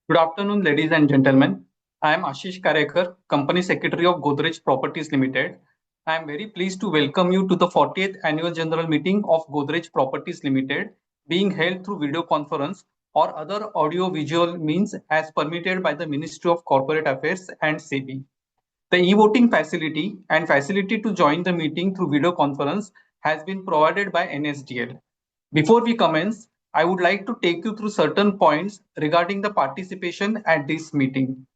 Good afternoon, ladies and gentlemen. I am Ashish Karekar, Company Secretary of Godrej Properties Limited. I am very pleased to welcome you to the 40th Annual General Meeting of Godrej Properties Limited, being held through video conference or other audio-visual means as permitted by the Ministry of Corporate Affairs and SEBI. The e-voting facility and facility to join the meeting through video conference has been provided by NSDL. Before we commence, I would like to take you through certain points regarding the participation at this meeting.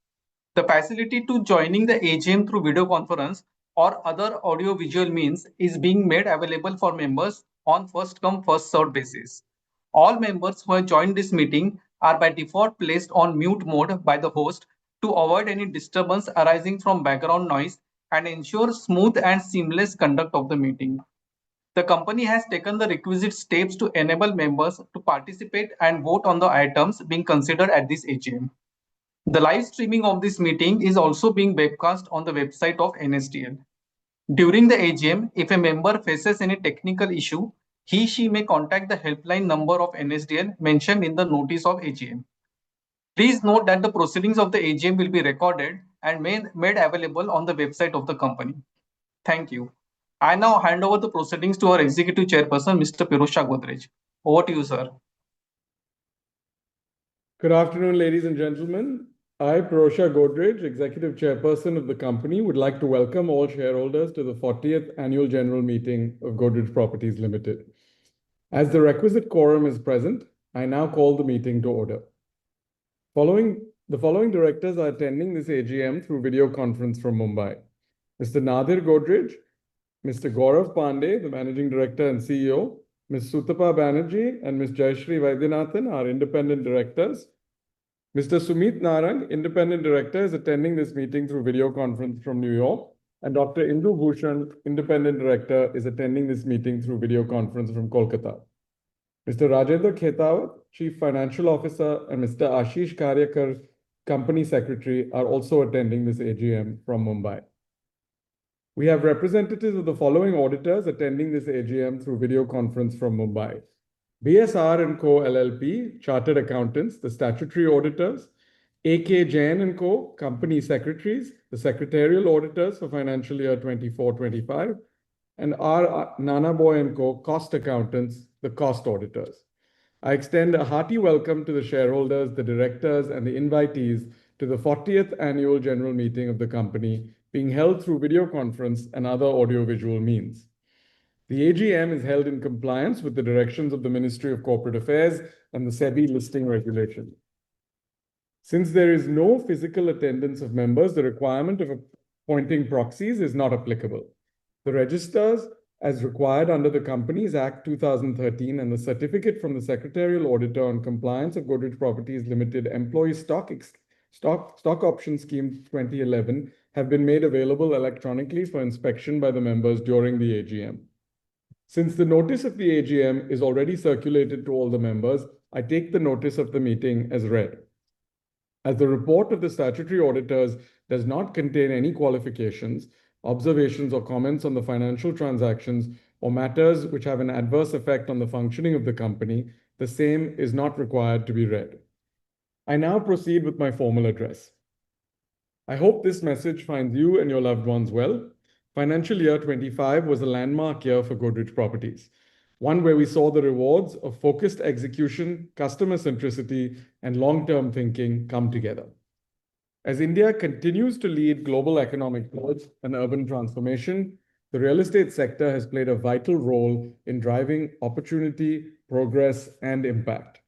The facility to joining the AGM through video conference or other audio-visual means is being made available for members on first come first served basis. All members who have joined this meeting are by default placed on mute mode by the host to avoid any disturbance arising from background noise and ensure smooth and seamless conduct of the meeting. The company has taken the requisite steps to enable members to participate and vote on the items being considered at this AGM. The live streaming of this meeting is also being webcast on the website of NSDL. During the AGM, if a member faces any technical issue, he/she may contact the helpline number of NSDL mentioned in the notice of AGM. Please note that the proceedings of the AGM will be recorded and made available on the website of the company. Thank you. I now hand over the proceedings to our Executive Chairperson, Mr. Pirojsha Godrej. Over to you, sir. Good afternoon, ladies and gentlemen. I, Pirojsha Godrej, Executive Chairperson of the company, would like to welcome all shareholders to the 40th Annual General Meeting of Godrej Properties Limited. As the requisite quorum is present, I now call the meeting to order. The following directors are attending this AGM through video conference from Mumbai. Mr. Nadir Godrej, Mr. Gaurav Pandey, the Managing Director and CEO, Ms. Sutapa Banerjee and Ms. Jayashree Vaidyanathan are independent directors. Mr. Sumit Narang, independent director, is attending this meeting through video conference from New York, and Dr. Indu Bhushan, independent director, is attending this meeting through video conference from Kolkata. Mr. Rajendra Khetawat, Chief Financial Officer, and Mr. Ashish Karyakar, Company Secretary, are also attending this AGM from Mumbai. We have representatives of the following auditors attending this AGM through video conference from Mumbai. BSR & Co. LLP, Chartered Accountants, the statutory auditors. AK Jain & Co., Company Secretaries, the secretarial auditors for financial year 24-25. And R. Nanaboy & Co., Cost Accountants, the cost auditors. I extend a hearty welcome to the shareholders, the directors, and the invitees to the 40th Annual General Meeting of the company, being held through video conference and other audiovisual means. The AGM is held in compliance with the directions of the Ministry of Corporate Affairs and the SEBI listing regulation. Since there is no physical attendance of members, the requirement of appointing proxies is not applicable. The registers, as required under the Companies Act 2013 and the certificate from the Secretarial Auditor on compliance of Godrej Properties Limited Employee Stock Option Scheme 2011, have been made available electronically for inspection by the members during the AGM. Since the notice of the AGM is already circulated to all the members, I take the notice of the meeting as read. As the report of the statutory auditors does not contain any qualifications, observations, or comments on the financial transactions or matters which have an adverse effect on the functioning of the company, the same is not required to be read. I now proceed with my formal address. I hope this message finds you and your loved ones well. Financial year 25 was a landmark year for Godrej Properties, one where we saw the rewards of focused execution, customer centricity, and long-term thinking come together. As India continues to lead global economic growth and urban transformation, the real estate sector has played a vital role in driving opportunity, progress, and impact.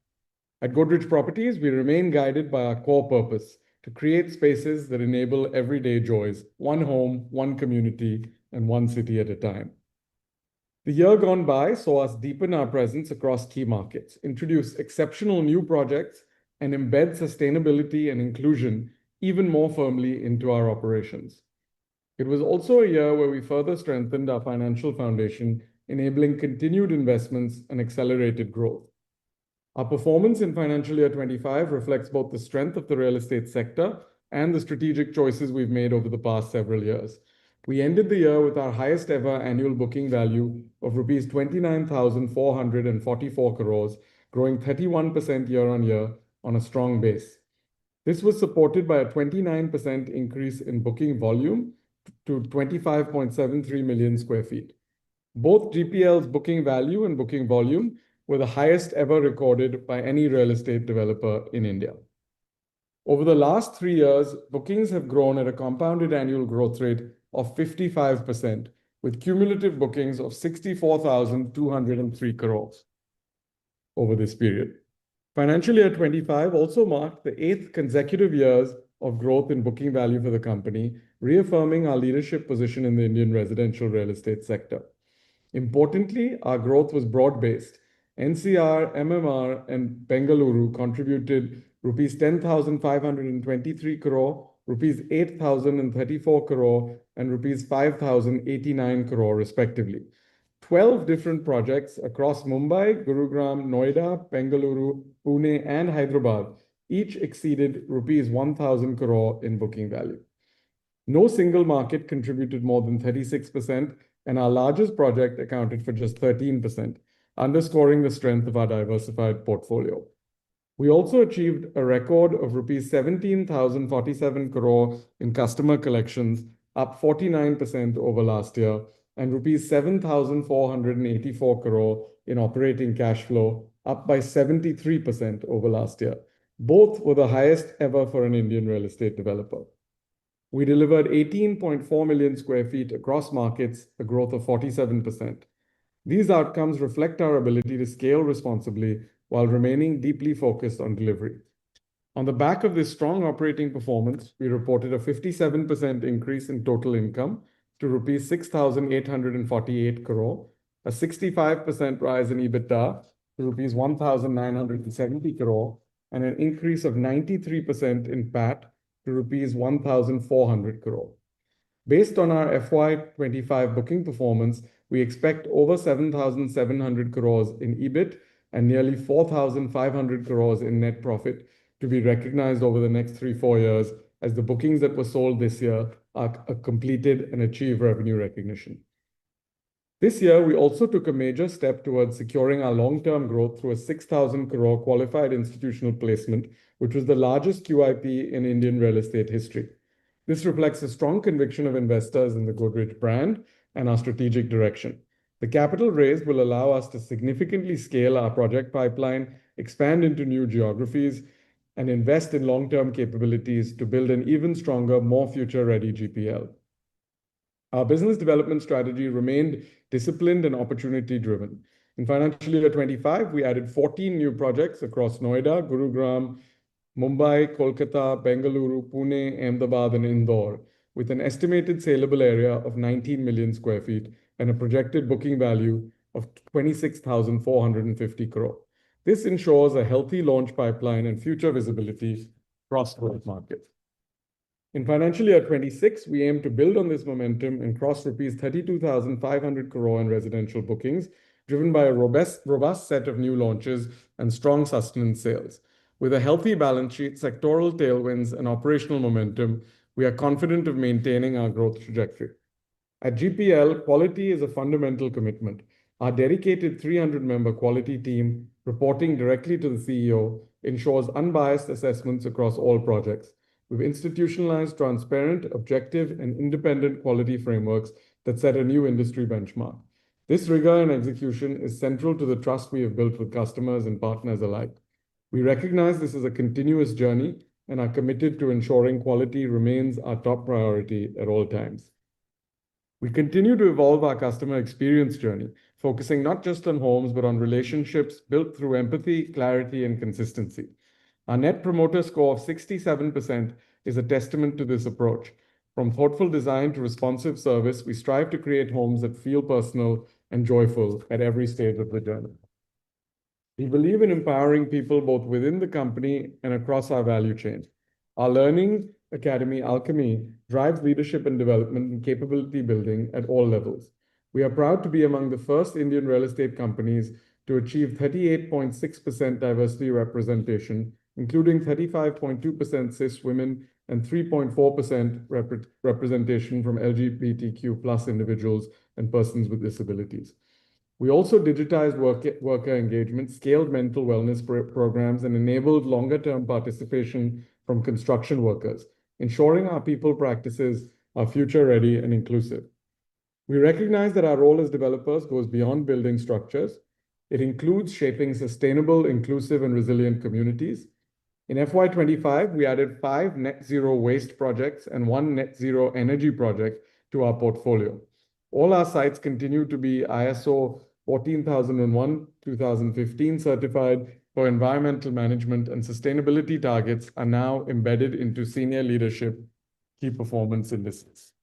At Godrej Properties, we remain guided by our core purpose to create spaces that enable everyday joys, one home, one community, and one city at a time. The year gone by saw us deepen our presence across key markets, introduce exceptional new projects, and embed sustainability and inclusion even more firmly into our operations. It was also a year where we further strengthened our financial foundation, enabling continued investments and accelerated growth. Our performance in financial year 25 reflects both the strength of the real estate sector and the strategic choices we've made over the past several years. We ended the year with our highest ever annual booking value of rupees 29,444 crores, growing 31% year on year on a strong base. This was supported by a 29% increase in booking volume to 25.73 million square feet. Both GPL's booking value and booking volume were the highest ever recorded by any real estate developer in India. Over the last 3 years, bookings have grown at a compounded annual growth rate of 55%, with cumulative bookings of 64,203 crores over this period. Financial year 25 also marked the 8th consecutive years of growth in booking value for the company, reaffirming our leadership position in the Indian residential real estate sector. Importantly, our growth was broad-based. NCR, MMR, and Bengaluru contributed rupees 10,523 crore, rupees 8,034 crore, and rupees 5,089 crore respectively. 12 different projects across Mumbai, Gurugram, Noida, Bengaluru, Pune, and Hyderabad, each exceeded rupees 1,000 crore in booking value. No single market contributed more than 36%, and our largest project accounted for just 13%, underscoring the strength of our diversified portfolio. We also achieved a record of rupees 17,047 crore in customer collections, up 49% over last year, and rupees 7,484 crore in operating cash flow, up by 73% over last year. Both were the highest ever for an Indian real estate developer. We delivered 18.4 million square feet across markets, a growth of 47%. These outcomes reflect our ability to scale responsibly while remaining deeply focused on delivery. On the back of this strong operating performance, we reported a 57% increase in total income to rupees 6,848 crore, a 65% rise in EBITDA to rupees 1,970 crore, and an increase of 93% in PAT to rupees 1,400 crore. Based on our FY25 booking performance, we expect over 7,700 crores in EBIT and nearly 4,500 crores in net profit to be recognized over the next 3-4 years as the bookings that were sold this year are completed and achieve revenue recognition. This year, we also took a major step towards securing our long-term growth through a 6,000 crore qualified institutional placement, which was the largest QIP in Indian real estate history. This reflects a strong conviction of investors in the Godrej brand and our strategic direction. The capital raised will allow us to significantly scale our project pipeline, expand into new geographies, and invest in long-term capabilities to build an even stronger, more future-ready GPL. Our business development strategy remained disciplined and opportunity-driven. In financial year 25, we added 14 new projects across Noida, Gurugram, Mumbai, Kolkata, Bengaluru, Pune, Ahmedabad, and Indore, with an estimated saleable area of 19 million square feet and a projected booking value of 26,450 crore. This ensures a healthy launch pipeline and future visibility across both markets. In financial year 26, we aim to build on this momentum and cross rupees 32,500 crore in residential bookings, driven by a robust set of new launches and strong sustenance sales. With a healthy balance sheet, sectoral tailwinds, and operational momentum, we are confident of maintaining our growth trajectory. At GPL, quality is a fundamental commitment. Our dedicated 300-member quality team, reporting directly to the CEO, ensures unbiased assessments across all projects. We've institutionalized transparent, objective, and independent quality frameworks that set a new industry benchmark. This rigor and execution is central to the trust we have built with customers and partners alike. We recognize this is a continuous journey and are committed to ensuring quality remains our top priority at all times. We continue to evolve our customer experience journey, focusing not just on homes, but on relationships built through empathy, clarity, and consistency. Our Net Promoter Score of 67% is a testament to this approach. From thoughtful design to responsive service, we strive to create homes that feel personal and joyful at every stage of the journey. We believe in empowering people both within the company and across our value chain. Our learning academy, Alchemy, drives leadership and development and capability building at all levels. We are proud to be among the first Indian real estate companies to achieve 38.6% diversity representation, including 35.2% cis women and 3.4% representation from LGBTQ+ individuals and persons with disabilities. We also digitized worker engagement, scaled mental wellness programs, and enabled longer-term participation from construction workers, ensuring our people practices are future-ready and inclusive. We recognize that our role as developers goes beyond building structures. It includes shaping sustainable, inclusive, and resilient communities. In FY25, we added 5 net zero waste projects and 1 net zero energy project to our portfolio. All our sites continue to be ISO 14001:2015 certified for environmental management, and sustainability targets are now embedded into senior leadership key performance indices.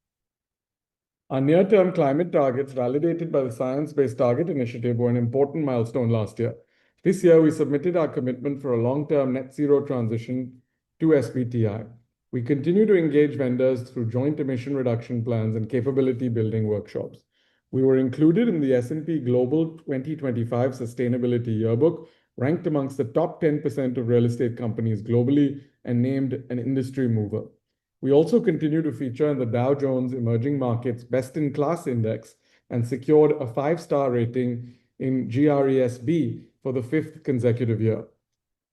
Our near-term climate targets, validated by the Science Based Target Initiative, were an important milestone last year. This year, we submitted our commitment for a long-term net zero transition to SBTi. We continue to engage vendors through joint emission reduction plans and capability building workshops. We were included in the S&P Global 2025 Sustainability Yearbook, ranked amongst the top 10% of real estate companies globally, and named an industry mover. We also continue to feature in the Dow Jones Emerging Markets Best in Class Index and secured a 5-star rating in GRESB for the 5th consecutive year.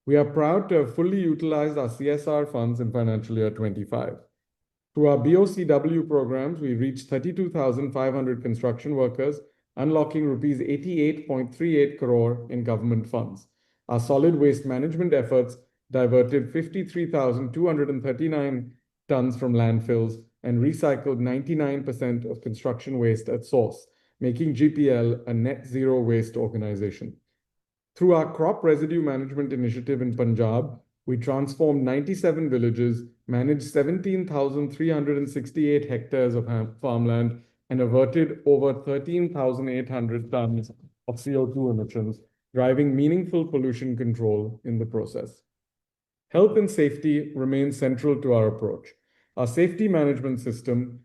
We are proud to have fully utilized our CSR funds in financial year 25. Through our BOCW programs, we reached 32,500 construction workers, unlocking rupees 88.38 crore in government funds. Our solid waste management efforts diverted 53,239 tons from landfills and recycled 99% of construction waste at source, making GPL a net zero waste organization. Through our crop residue management initiative in Punjab, we transformed 97 villages, managed 17,368 hectares of farmland, and averted over 13,800 tons of CO2 emissions, driving meaningful pollution control in the process. Health and safety remain central to our approach. Our safety management system,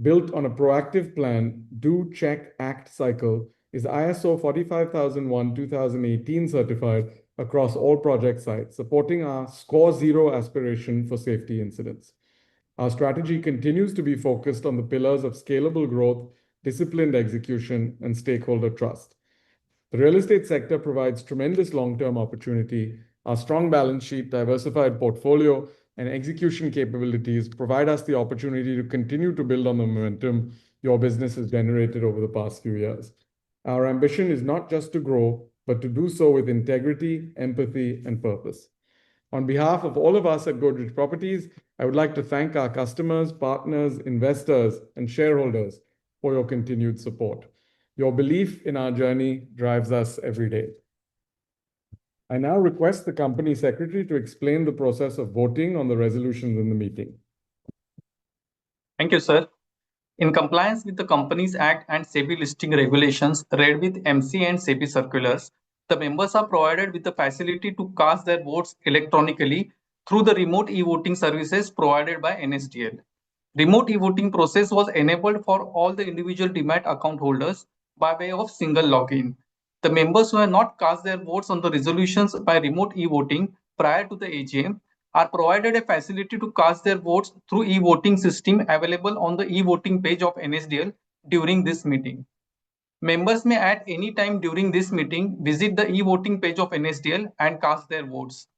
built on a proactive plan, do, check, act cycle, is ISO 45001:2018 certified across all project sites, supporting our Score Zero aspiration for safety incidents. Our strategy continues to be focused on the pillars of scalable growth, disciplined execution, and stakeholder trust. The real estate sector provides tremendous long-term opportunity. Our strong balance sheet, diversified portfolio, and execution capabilities provide us the opportunity to continue to build on the momentum your business has generated over the past few years. Our ambition is not just to grow, but to do so with integrity, empathy, and purpose. On behalf of all of us at Godrej Properties, I would like to thank our customers, partners, investors, and shareholders for your continued support. Your belief in our journey drives us every day. I now request the Company Secretary to explain the process of voting on the resolutions in the meeting. Thank you, sir. In compliance with the Companies Act and SEBI listing regulations read with MC and SEBI circulars, the members are provided with the facility to cast their votes electronically through the remote e-voting services provided by NSDL. Remote e-voting process was enabled for all the individual Demat account holders by way of single login. The members who have not cast their votes on the resolutions by remote e-voting prior to the AGM are provided a facility to cast their votes through e-voting system available on the e-voting page of NSDL during this meeting. Members may at any time during this meeting visit the e-voting page of NSDL and cast their votes.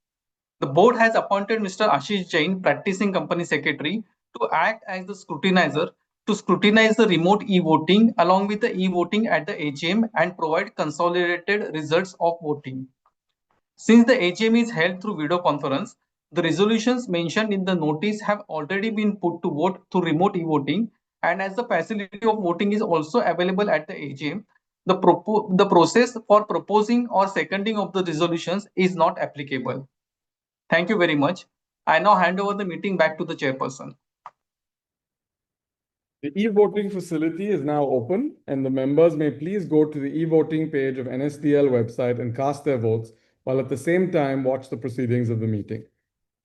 The board has appointed Mr. Ashish Jain, practicing company secretary, to act as the scrutinizer to scrutinize the remote e-voting along with the e-voting at the AGM and provide consolidated results of voting. Since the AGM is held through video conference, the resolutions mentioned in the notice have already been put to vote through remote e-voting, and as the facility of voting is also available at the AGM, the process for proposing or seconding of the resolutions is not applicable. Thank you very much. I now hand over the meeting back to the chairperson. The e-voting facility is now open, and the members may please go to the e-voting page of NSDL website and cast their votes, while at the same time watch the proceedings of the meeting.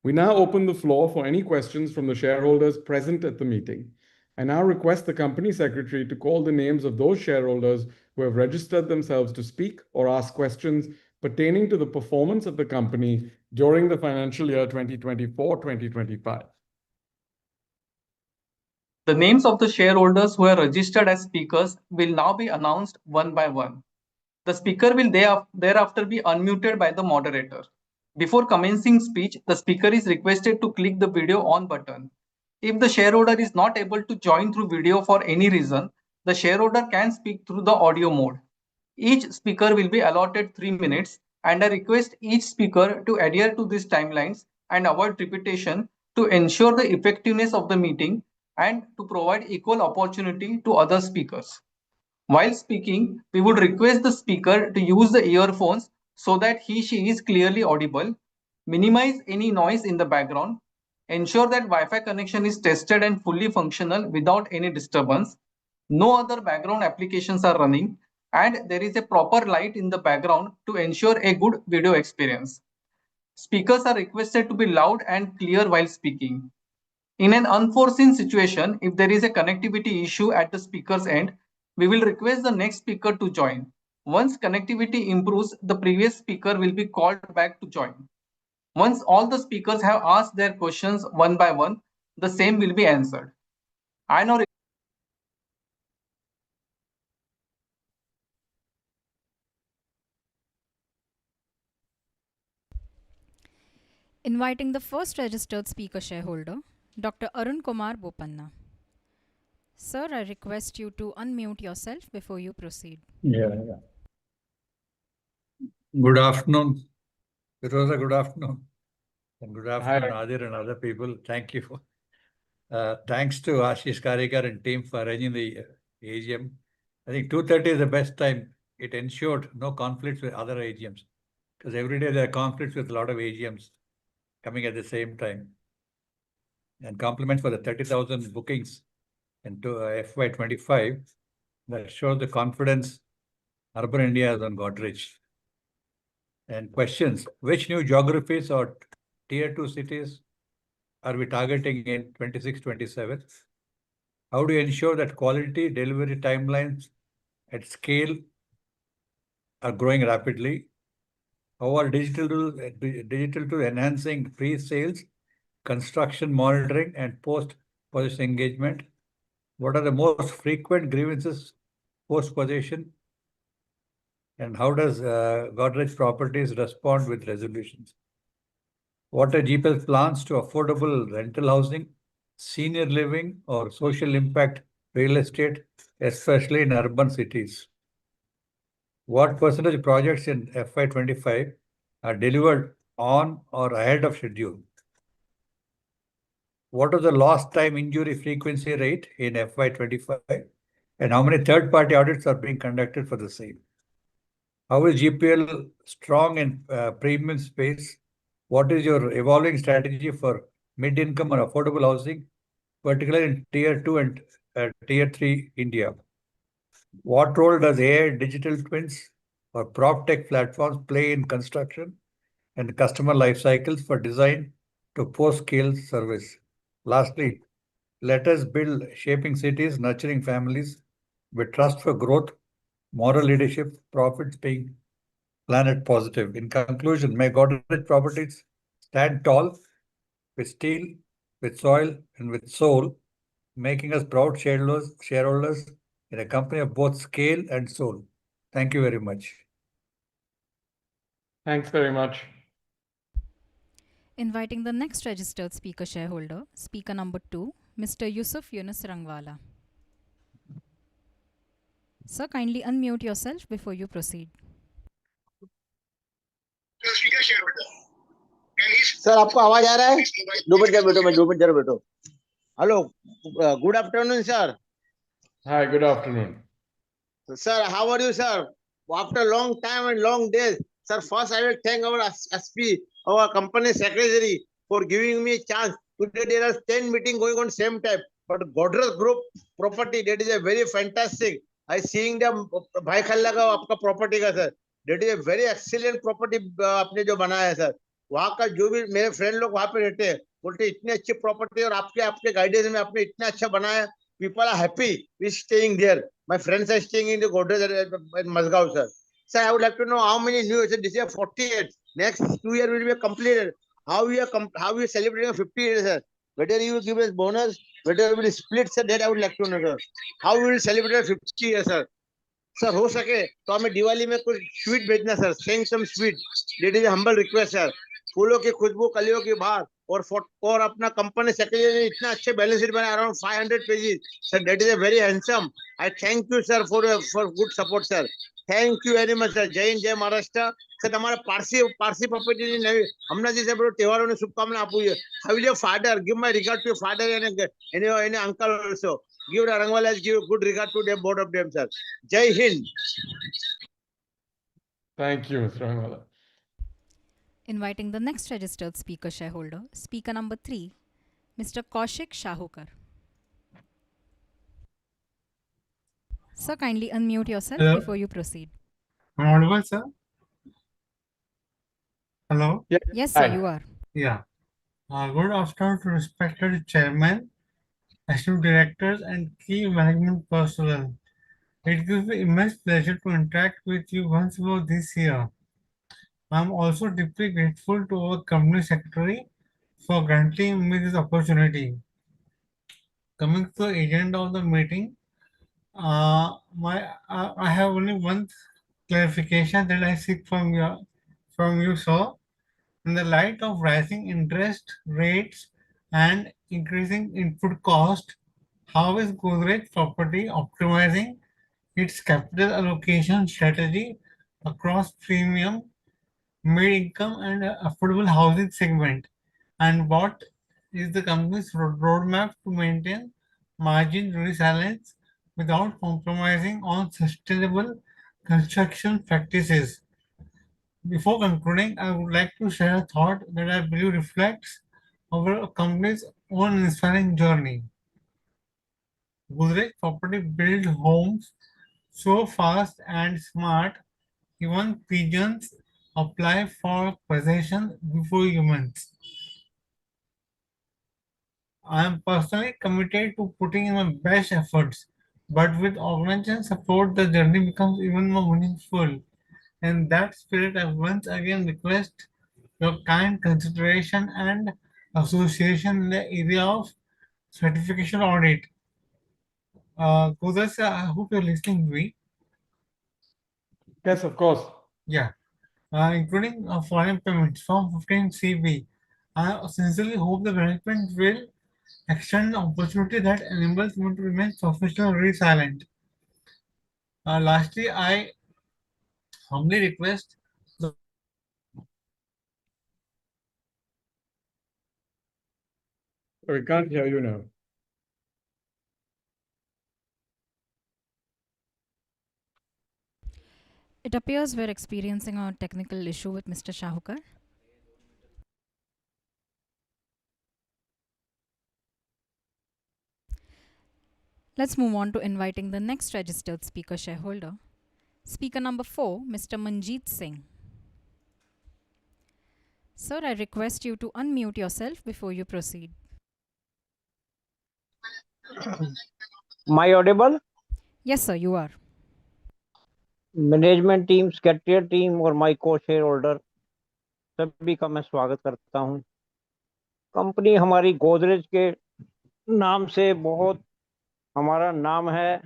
We now open the floor for any questions from the shareholders present at the meeting. I now request the Company Secretary to call the names of those shareholders who have registered themselves to speak or ask questions pertaining to the performance of the company during the financial year 2024-2025. The names of the shareholders who are registered as speakers will now be announced one by one. The speaker will thereafter be unmuted by the moderator. Before commencing speech, the speaker is requested to click the video on button. If the shareholder is not able to join through video for any reason, the shareholder can speak through the audio mode. Each speaker will be allotted 3 minutes, and I request each speaker to adhere to these timelines and avoid repetition to ensure the effectiveness of the meeting and to provide equal opportunity to other speakers. While speaking, we would request the speaker to use the earphones so that she is clearly audible, minimize any noise in the background, ensure that Wi-Fi connection is tested and fully functional without any disturbance, no other background applications are running, and there is a proper light in the background to ensure a good video experience. Speakers are requested to be loud and clear while speaking. In an unforeseen situation, if there is a connectivity issue at the speaker's end, We will request the next speaker to join. Once connectivity improves, the previous speaker will be called back to join. Once all the speakers have asked their questions one by one, the same will be answered. I now Inviting the first registered speaker shareholder, Dr. Arun Kumar Bopanna. Sir, I request you to unmute yourself before you proceed. Yeah. Good afternoon, Firoza. Good afternoon. And good afternoon, Adir and other people. Thank you. Thanks to Ashish Karikar and team for arranging the AGM. I think 2:30 is the best time. It ensured no conflicts with other AGMs, because every day there are conflicts with a lot of AGMs coming at the same time. And compliments for the 30,000 bookings into FY25 that shows the confidence urban India has on Godrej. And questions: which new geographies or tier 2 cities are we targeting in 26-27? How do you ensure that quality delivery timelines at scale are growing rapidly? How are digital to enhancing pre-sales, construction monitoring, and post-possession engagement? What are the most frequent grievances post-possession? And how does Godrej Properties respond with resolutions? What are GPL's plans to affordable rental housing, senior living, or social impact real estate, especially in urban cities? What percentage of projects in FY25 are delivered on or ahead of schedule? What is the lost time injury frequency rate in FY25? And how many third-party audits are being conducted for the same? How is GPL strong in premium space? What is your evolving strategy for mid-income and affordable housing, particularly in Tier 2 and Tier 3 India? What role does AI digital twins or prop tech platforms play in construction and customer life cycles for design to post-scale service? Lastly, let us build shaping cities, nurturing families with trust for growth, moral leadership, profits being planet positive. In conclusion, may Godrej Properties stand tall with steel, with soil, and with soul, making us proud shareholders in a company of both scale and soul. Thank you very much. Thanks very much. Inviting the next registered speaker shareholder, speaker number 2, Mr. Yusuf Yunus Rangwala. Sir, kindly unmute yourself before you proceed. Sir आपको आवाज आ रहा है? 2 minute जरा बैठो, मैं 2 minute जरा बैठो. Hello, good afternoon sir. Hi, good afternoon. Sir, how are you, sir? After long time and long days, sir, first I will thank our SP, our company secretary, for giving me a chance. Today there are 10 meetings going on same time, but Godrej Group property, that is a very fantastic. I seeing them भाई खल्ला का आपका property का sir, that is a very excellent property आपने जो बनाया है sir. वहाँ का जो भी मेरे फ्रेंड लोग वहाँ पे रहते हैं, बोलते इतनी अच्छी प्रॉपर्टी और आपके गाइडेंस में आपने इतना अच्छा बनाया. People are happy with staying there. My friends are staying in the Godrej in Mazgaon, sir. Sir, I would like to know how many new. Sir, this year 48. Next 2 years will be completed. How we are celebrating 50 years, sir? Whether you will give us bonus, whether you will split, sir, that I would like to know, sir. How we will celebrate 50 years, sir? Sir हो सके तो हमें दिवाली में कुछ sweet भेजना सर. Send some sweet. That is humble request sir. फूलों की खुशबू, कलियों की बहार, और अपना कंपनी सेक्रेटरी ने इतना अच्छे बैलेंस शीट बनाया, around 500 pages sir. That is a very handsome. I thank you sir for good support sir. Thank you very much sir. जय हिंद, जय महाराष्ट्र. સર તમારા પારસી પ્રોપર્ટીની નવી હમણાં જે બધો તહેવારોની શુભકામના આપું છું. How is your father? Give my regard to your father and એને uncle also. Give Rangwala, give good regard to them, both of them, sir. Jai Hind. Thank you, Mr. Rangwala. Inviting the next registered speaker shareholder, speaker number 3, Mr. Kaushik Shahukar. Sir, kindly unmute yourself Hello. before you proceed. Am I audible, sir? Hello? Yes, sir, Hi. you are. Yeah. Good afternoon to respected chairman, executive directors, and key management personnel. It gives me immense pleasure to interact with you once more this year. I am also deeply grateful to our company secretary for granting me this opportunity. Coming to the agenda of the meeting, I have only one clarification that I seek from you, sir. In the light of rising interest rates and increasing input cost, how is Godrej Property optimizing its capital allocation strategy across premium, mid-income, and affordable housing segment? And what is the company's roadmap to maintain margin resilience without compromising on sustainable construction practices? Before concluding, I would like to share a thought that I believe reflects our company's own inspiring journey. Godrej Property builds homes so fast and smart, even pigeons apply for possession before humans. I am personally committed to putting in my best efforts, but with organization support, the journey becomes even more meaningful. In that spirit, I once again request your kind consideration and association in the area of certification audit. Godrej, I hope you're listening to me. Yes, of course. Yeah, including foreign payments from 15 CB. I sincerely hope the management will extend the opportunity that enables me to remain professional resilient. Lastly, I humbly request the We can't hear you now. It appears we're experiencing a technical issue with Mr. Shahukar. Let's move on to inviting the next registered speaker shareholder. Speaker number 4, Mr. Manjeet Singh. Sir, I request you to unmute yourself before you proceed. Am I audible? Yes, sir, you are. Management team, secretary team और my को share holder सभी का मैं स्वागत करता हूं। Company हमारी गोदरेज के नाम से बहुत हमारा नाम है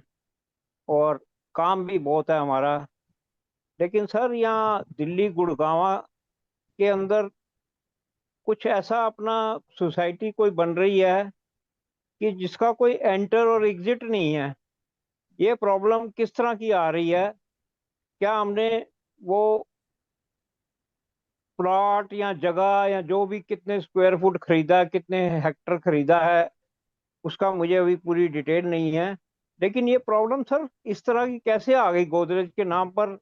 और काम भी बहुत है हमारा, लेकिन सर यहाँ दिल्ली गुड़गांव के अंदर कुछ ऐसा अपना सोसाइटी कोई बन रही है कि जिसका कोई एंटर और एग्जिट नहीं है। ये प्रॉब्लम किस तरह की आ रही है? क्या हमने वो प्लॉट या जगह या जो भी कितने स्क्वायर फुट खरीदा, कितने हेक्टर खरीदा है, उसका मुझे अभी पूरी डिटेल नहीं है। लेकिन ये प्रॉब्लम सर इस तरह की कैसे आ गई गोदरेज के नाम पर?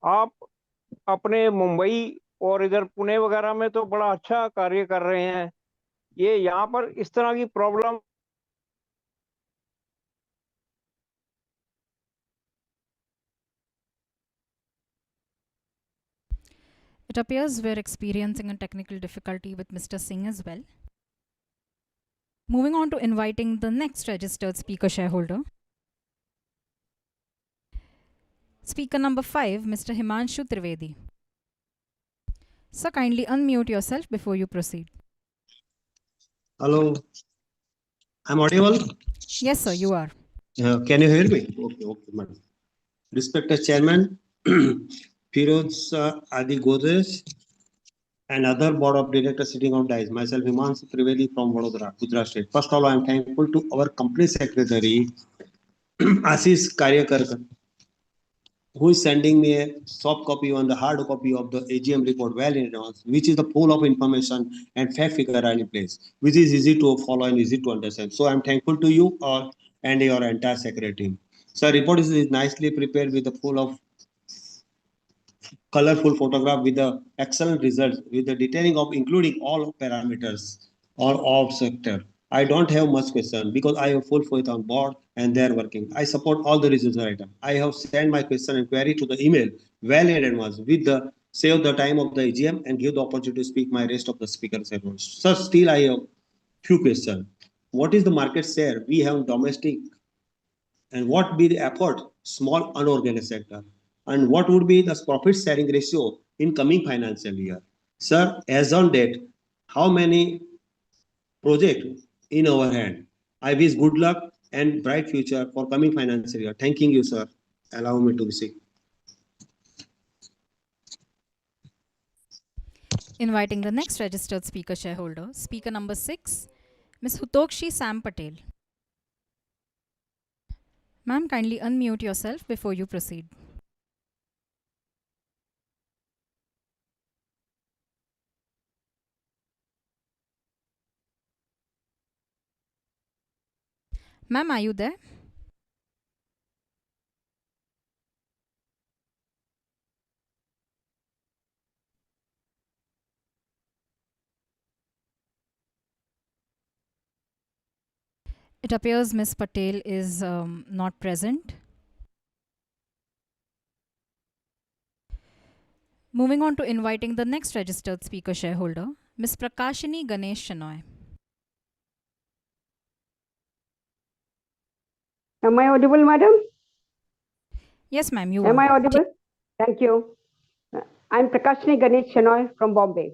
आप अपने मुंबई और इधर पुणे वगैरह में तो बड़ा अच्छा कार्य कर रहे हैं, ये यहाँ पर इस तरह की problem It appears we're experiencing a technical difficulty with Mr. Singh as well. Moving on to inviting the next registered speaker shareholder. Speaker number 5, Mr. Himanshu Trivedi. Sir, kindly unmute yourself before you proceed. Hello. I'm audible? Yes, sir, you are. Can you hear me? Okay, madam. Respected Chairman, Firoz Adi Godrej, and other board of directors sitting on dais. Myself, Himanshu Trivedi from Vadodara, Gujarat State. First of all, I am thankful to our company secretary, Ashish Karyakar, who is sending me a soft copy and the hard copy of the AGM report well in advance, which is the pool of information and fact figure are in place, which is easy to follow and easy to understand. So I'm thankful to you all and your entire secretary team. So report is nicely prepared with the full of colorful photograph with the excellent results with the detailing of including all parameters or of sector. I don't have much question because I have full faith on board and they're working. I support all the reasons item. I have sent my question and query to the email well in advance with the save the time of the AGM and give the opportunity to speak my rest of the speakers at once. So still I have few questions. What is the market share we have domestic and what be the effort small unorganized sector, and what would be the profit sharing ratio in coming financial year. Sir, as on date, how many projects in our hand? I wish good luck and bright future for coming financial year. Thanking you, sir. Allow me to speak. Inviting the next registered speaker shareholder, speaker number 6, Ms. Hutokshi Sam Patel. Ma'am, kindly unmute yourself before you proceed. Ma'am, are you there? It appears Ms. Patel is not present. Moving on to inviting the next registered speaker shareholder, Ms. Prakashini Ganesh Shenoy. Am I audible, madam? Yes, ma'am, you Am are. I audible? Thank you. I'm Prakashini Ganesh Shenoy from Bombay.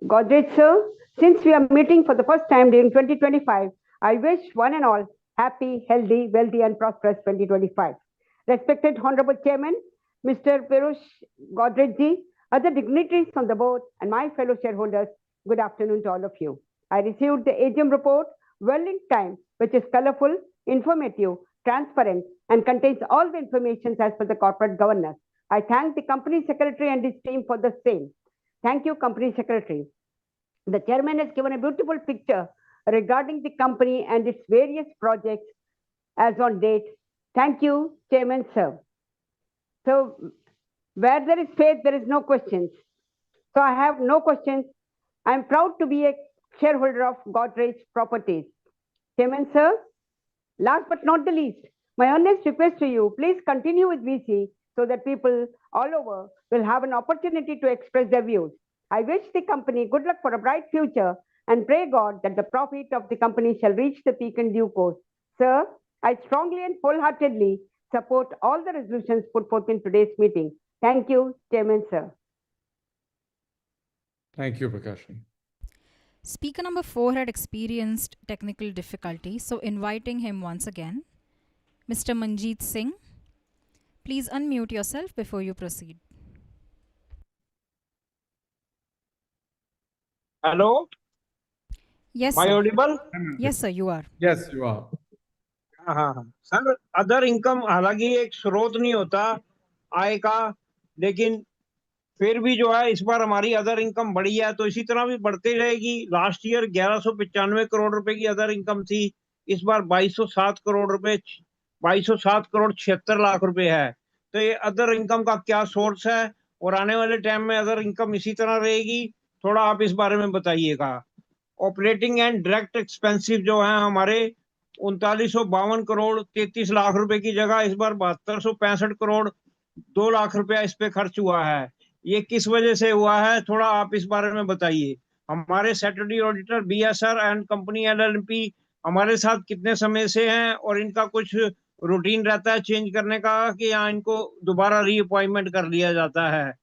Godrej, sir, since we are meeting for the first time during 2025, I wish one and all happy, healthy, wealthy, and prosperous 2025. Respected Honorable Chairman, Mr. Pirush Godrej ji, other dignitaries on the board, and my fellow shareholders, good afternoon to all of you. I received the AGM report well in time, which is colorful, informative, transparent, and contains all the information as per the corporate governance. I thank the company secretary and his team for the same. Thank you, company secretary. The chairman has given a beautiful picture regarding the company and its various projects as on date. Thank you, chairman, sir. So, where there is faith, there is no questions. So, I have no questions. I am proud to be a shareholder of Godrej Properties. Chairman, sir, last but not the least, my earnest request to you, please continue with VC so that people all over will have an opportunity to express their views. I wish the company good luck for a bright future and pray God that the profit of the company shall reach the peak in due course. Sir, I strongly and wholeheartedly support all the resolutions put forth in today's meeting. Thank you, Chairman, sir. Thank you, Prakashini. Speaker number 4 had experienced technical difficulty, so inviting him once again. Mr. Manjeet Singh, please unmute yourself before you proceed. Hello? Yes, Am I sir. audible? Yes, sir, you are. Yes, you are. हाँ sir, other income हालांकि एक स्रोत नहीं होता आय का, लेकिन फिर भी जो है इस बार हमारी अदर इनकम बढ़ी है, तो इसी तरह भी बढ़ती रहेगी। लास्ट ईयर 1195 करोड़ रुपए की अदर इनकम थी, इस बार 2207 करोड़ रुपए 2207 करोड़ 76 लाख रुपए है। तो ये अदर इनकम का क्या सोर्स है और आने वाले टाइम में अदर इनकम इसी तरह रहेगी, थोड़ा आप इस बारे में बताइएगा। ऑपरेटिंग एंड डायरेक्ट एक्सपेंसिव जो है हमारे 3952 करोड़ 33 लाख रुपए की जगह इस बार 7265 करोड़ 2 लाख रुपया इस पे खर्च हुआ है। ये किस वजह से हुआ है, थोड़ा आप इस बारे में बताइए। हमारे statutory auditor BSR and company LLP हमारे साथ कितने समय से हैं और इनका कुछ रूटीन रहता है चेंज करने का कि यहाँ इनको दोबारा रीअपॉइंटमेंट कर लिया जाता है।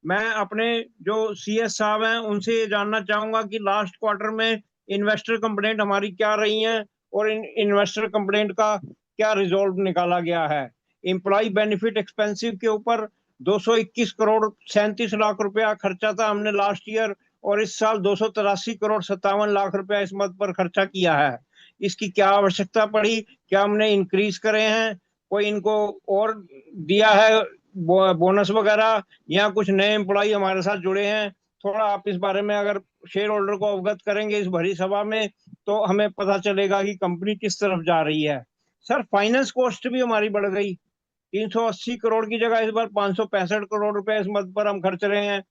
मैं अपने जो सीएस साहब हैं उनसे ये जानना चाहूंगा कि लास्ट क्वार्टर में इन्वेस्टर कंप्लेंट हमारी क्या रही हैं और इन इन्वेस्टर कंप्लेंट का क्या रिजॉल्व निकाला गया है। एम्प्लॉय बेनिफिट एक्सपेंसिव के ऊपर 221 करोड़ 37 लाख रुपया खर्चा था हमने लास्ट ईयर, और इस साल 283 करोड़ 57 लाख रुपया इस मद पर खर्चा किया है। इसकी क्या आवश्यकता पड़ी, क्या हमने इंक्रीज करे हैं, कोई इनको और दिया है बोनस वगैरह, या कुछ नए एम्प्लॉय हमारे साथ जुड़े हैं। थोड़ा आप इस बारे में अगर शेयर होल्डर को अवगत करेंगे इस भरी सभा में तो हमें पता चलेगा कि कंपनी किस तरफ जा रही है। सर, फाइनेंस कॉस्ट भी हमारी बढ़ गई, 380 करोड़ की जगह इस बार 565 करोड़ रुपए इस मद पर हम खर्च रहे हैं,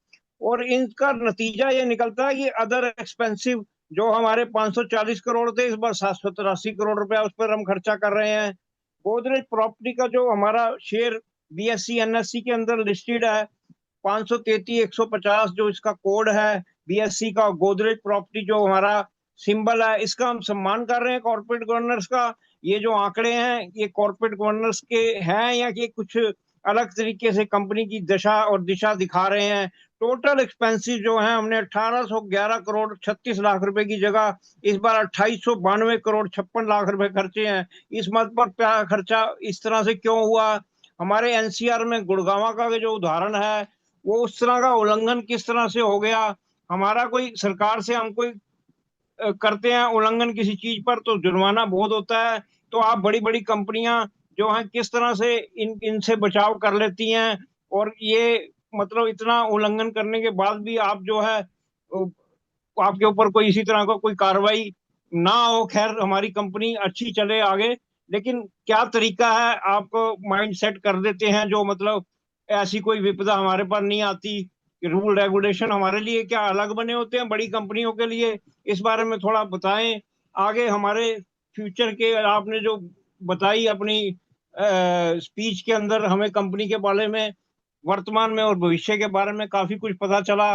और इनका नतीजा ये निकलता है कि अदर एक्सपेंसिव जो हमारे 540 करोड़ थे इस बार 783 करोड़ रुपया उस पर हम खर्चा कर रहे हैं। गोदरेज प्रॉपर्टी का जो हमारा शेयर बीएससी एनएससी के अंदर लिस्टेड है 533 150 जो इसका कोड है बीएससी का, गोदरेज प्रॉपर्टी जो हमारा सिंबल है, इसका हम सम्मान कर रहे हैं कॉर्पोरेट गवर्नेंस का। ये जो आंकड़े हैं ये कॉर्पोरेट गवर्नेंस के हैं या कि कुछ अलग तरीके से कंपनी की दशा और दिशा दिखा रहे हैं? टोटल एक्सपेंसिस जो है हमने 1811 करोड़ 36 लाख रुपए की जगह इस बार 2892 करोड़ 56 लाख रुपए खर्चे हैं। इस मत पर क्या खर्चा इस तरह से क्यों हुआ? हमारे एनसीआर में गुड़गांव का जो उदाहरण है वो उस तरह का उल्लंघन किस तरह से हो गया? हमारा कोई सरकार से हम कोई करते हैं उल्लंघन किसी चीज पर तो जुर्माना बहुत होता है। तो आप बड़ी बड़ी कंपनियां जो हैं किस तरह से इनसे बचाव कर लेती हैं? और ये मतलब इतना उल्लंघन करने के बाद भी आप जो है आपके ऊपर कोई इसी तरह का कोई कार्रवाई ना हो। खैर हमारी कंपनी अच्छी चले आगे, लेकिन क्या तरीका है आप माइंड सेट कर देते हैं जो मतलब ऐसी कोई विपदा हमारे पर नहीं आती? रूल रेगुलेशन हमारे लिए क्या अलग बने होते हैं बड़ी कंपनियों के लिए? इस बारे में थोड़ा बताएं। आगे हमारे फ्यूचर के आपने जो बताई अपनी स्पीच के अंदर हमें कंपनी के बारे में वर्तमान में और भविष्य के बारे में काफी कुछ पता चला।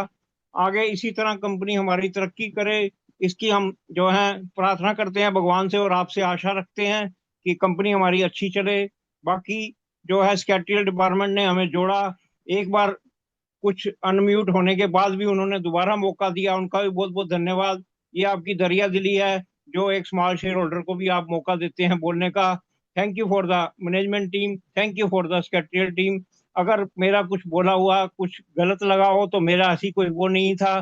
आगे इसी तरह कंपनी हमारी तरक्की करे इसकी हम जो है प्रार्थना करते हैं भगवान से और आपसे आशा रखते हैं कि कंपनी हमारी अच्छी चले। बाकी जो है सेक्रेटरियल डिपार्टमेंट ने हमें जोड़ा, एक बार कुछ अनम्यूट होने के बाद भी उन्होंने दोबारा मौका दिया, उनका भी बहुत बहुत धन्यवाद। ये आपकी दरिया दिली है जो एक स्मॉल शेयर होल्डर को भी आप मौका देते हैं बोलने का। Thank you for the management team, thank you for the secretarial team. अगर मेरा कुछ बोला हुआ कुछ गलत लगा हो तो मेरा ऐसी कोई वो नहीं था।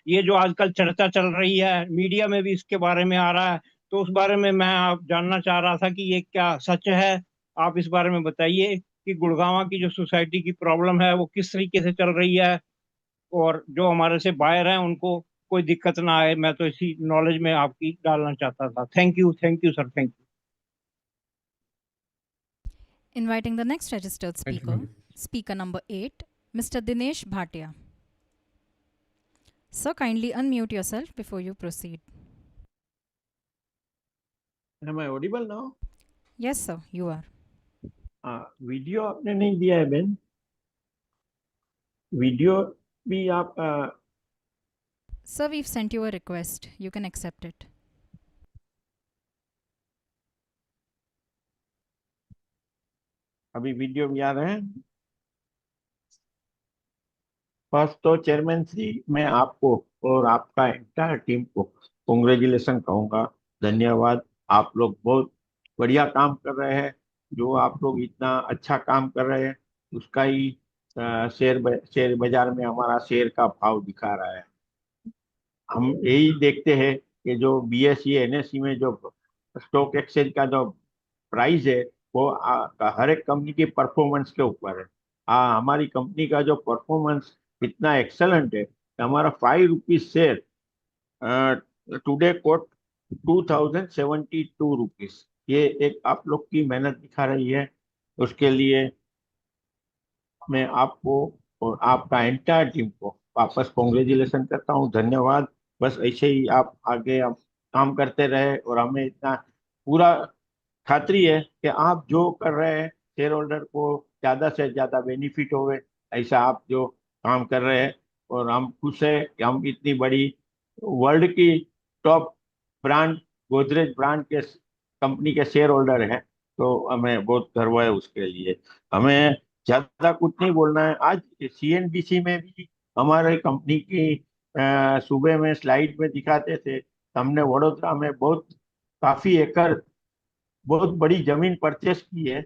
ये जो आजकल चर्चा चल रही है मीडिया में भी इसके बारे में आ रहा है, तो उस बारे में मैं आप जानना चाह रहा था कि ये क्या सच है? आप इस बारे में बताइए कि गुड़गांव की जो सोसाइटी की प्रॉब्लम है वो किस तरीके से चल रही है और जो हमारे से बाहर हैं उनको कोई दिक्कत ना आए। मैं तो इसी नॉलेज में आपकी डालना चाहता था। Thank you sir, thank you. Inviting the next registered Thank you, speaker, Manju. speaker number 8, Mr. Dinesh Bhatia. Sir, kindly unmute yourself before you proceed. Am I audible now? Yes, sir, you are. Video आपने नहीं दिया है Ben, video भी आप Sir, we've sent you a request. You can accept it. अभी video में आ रहे हैं। फर्स्ट तो चेयरमैन जी मैं आपको और आपका एंटायर टीम को कांग्रेचुलेशन कहूँगा, धन्यवाद। आप लोग बहुत बढ़िया काम कर रहे हैं। जो आप लोग इतना अच्छा काम कर रहे हैं उसका ही शेयर बाजार में हमारा शेयर का भाव दिखा रहा है। हम यही देखते हैं कि जो बीएसई एनएसई में जो स्टॉक एक्सचेंज का जो प्राइस है वो हर एक कंपनी की परफॉर्मेंस के ऊपर है। हमारी कंपनी का जो परफॉर्मेंस इतना एक्सेलेंट है कि हमारा 5 rupees share today quote 2072 rupees. ये एक आप लोग की मेहनत दिखा रही है, उसके लिए मैं आपको और आपका एंटायर टीम को वापस कांग्रेचुलेशन करता हूँ, धन्यवाद। बस ऐसे ही आप आगे आप काम करते रहे और हमें इतना पूरा खातरी है कि आप जो कर रहे हैं शेयर होल्डर को ज्यादा से ज्यादा बेनिफिट होवे, ऐसा आप जो काम कर रहे हैं। और हम खुश है कि हम इतनी बड़ी वर्ल्ड की टॉप ब्रांड गोदरेज ब्रांड के कंपनी के शेयर होल्डर हैं, तो हमें बहुत गर्व है उसके लिए। हमें ज्यादा कुछ नहीं बोलना है। आज सीएनबीसी में भी हमारे कंपनी की सुबह में स्लाइड में दिखाते थे, हमने वडोदरा में बहुत काफी एकड़ बहुत बड़ी जमीन परचेस की है।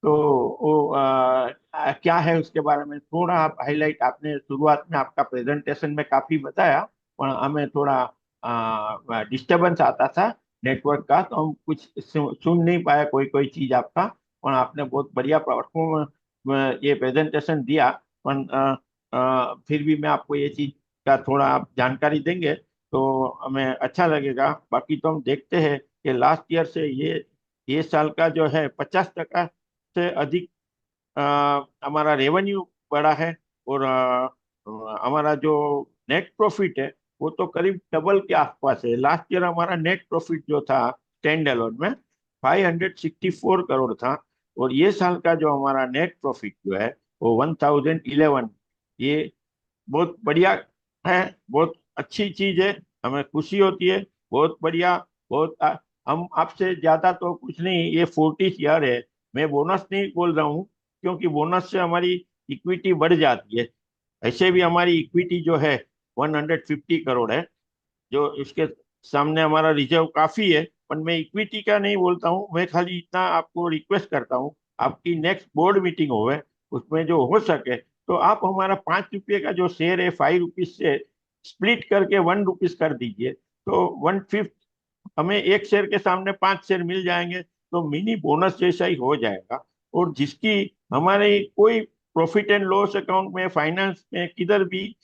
तो वो क्या है उसके बारे में थोड़ा आप हाईलाइट, आपने शुरुआत में आपका प्रेजेंटेशन में काफी बताया पर हमें थोड़ा डिस्टरबेंस आता था नेटवर्क का, तो हम कुछ सुन नहीं पाया कोई कोई चीज आपका। पर आपने बहुत बढ़िया परफॉर्म ये प्रेजेंटेशन दिया। पर फिर भी मैं आपको ये चीज का थोड़ा आप जानकारी देंगे तो हमें अच्छा लगेगा। बाकी तो हम देखते हैं कि लास्ट ईयर से ये साल का जो है 50% से अधिक हमारा रेवेन्यू बढ़ा है और हमारा जो नेट प्रॉफिट है वो तो करीब डबल के आसपास है। लास्ट ईयर हमारा नेट प्रॉफिट जो था स्टैंड अलोन में 564 करोड़ था और ये साल का जो हमारा नेट प्रॉफिट जो है वो 1011। ये बहुत बढ़िया है, बहुत अच्छी चीज है, हमें खुशी होती है बहुत बढ़िया, बहुत हम आपसे ज्यादा तो कुछ नहीं, ये 40th ईयर है। मैं बोनस नहीं बोल रहा हूँ, क्योंकि बोनस से हमारी इक्विटी बढ़ जाती है। ऐसे भी हमारी इक्विटी जो है 150 करोड़ है, जो इसके सामने हमारा रिजर्व काफी है। पर मैं इक्विटी का नहीं बोलता हूँ, मैं खाली इतना आपको रिक्वेस्ट करता हूँ, आपकी नेक्स्ट बोर्ड मीटिंग होवे, उसमें जो हो सके तो आप हमारा 5 रुपये का जो शेयर है 5 रुपीज से स्प्लिट करके 1 रुपीज कर दीजिए, तो 1/5 हमें एक शेयर के सामने 5 शेयर मिल जाएंगे, तो मिनी बोनस जैसा ही हो जाएगा। और जिसकी हमारे कोई प्रॉफिट एंड लॉस अकाउंट में, फाइनेंस में किधर भी